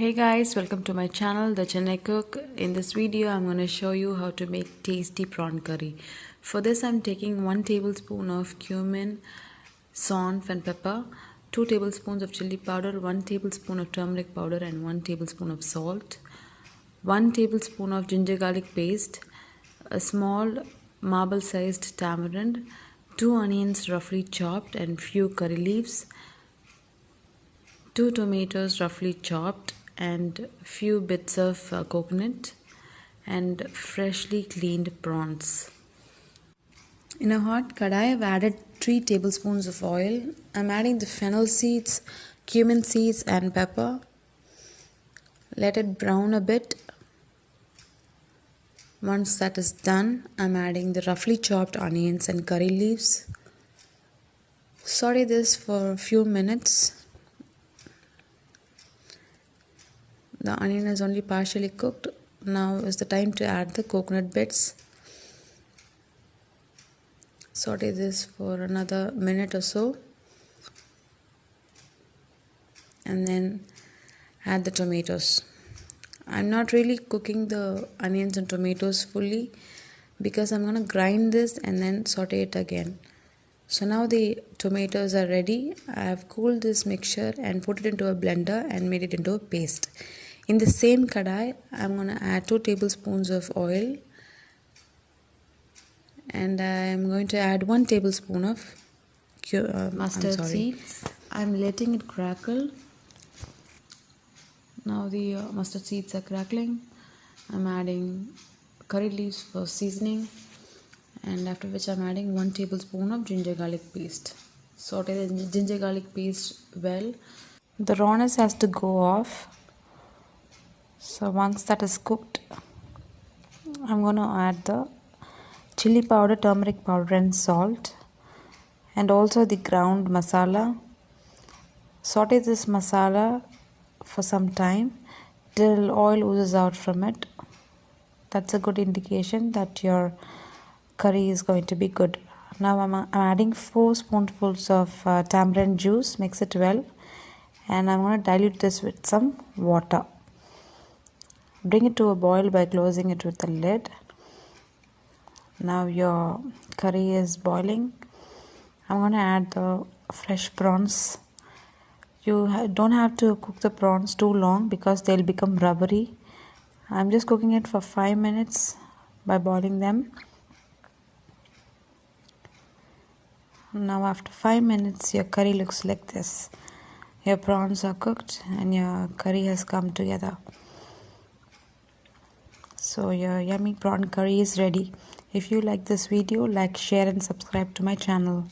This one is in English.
Hey guys, welcome to my channel, The Chennai Cook. In this video, I'm going to show you how to make tasty prawn curry. For this, I'm taking 1 tablespoon of cumin, saunf and pepper, 2 tablespoons of chili powder, 1 tablespoon of turmeric powder and 1 tablespoon of salt, 1 tablespoon of ginger garlic paste, a small marble-sized tamarind, 2 onions roughly chopped and few curry leaves, 2 tomatoes roughly chopped and few bits of coconut and freshly cleaned prawns. In a hot kadai, I've added 3 tablespoons of oil. I'm adding the fennel seeds, cumin seeds and pepper. Let it brown a bit. Once that is done, I'm adding the roughly chopped onions and curry leaves. Saute this for a few minutes. The onion is only partially cooked. Now is the time to add the coconut bits. Saute this for another minute or so. And then add the tomatoes. I'm not really cooking the onions and tomatoes fully because I'm going to grind this and then saute it again. So now the tomatoes are ready. I have cooled this mixture and put it into a blender and made it into a paste. In the same kadai, I'm going to add 2 tablespoons of oil and I'm going to add 1 tablespoon of mustard seeds. I'm letting it crackle. Now the mustard seeds are crackling. I'm adding curry leaves for seasoning, and after which I'm adding 1 tablespoon of ginger garlic paste. Saute the ginger garlic paste well. The rawness has to go off. So once that is cooked, I'm going to add the chili powder, turmeric powder and salt, and also the ground masala. Saute this masala for some time till oil oozes out from it. That's a good indication that your curry is going to be good. Now I'm adding 4 spoonfuls of tamarind juice. Mix it well, and I'm going to dilute this with some water. Bring it to a boil by closing it with the lid. Now your curry is boiling. I'm going to add the fresh prawns. You don't have to cook the prawns too long because they'll become rubbery. I'm just cooking it for 5 minutes by boiling them. Now after 5 minutes, your curry looks like this. Your prawns are cooked and your curry has come together. So your yummy prawn curry is ready. If you like this video, like, share and subscribe to my channel.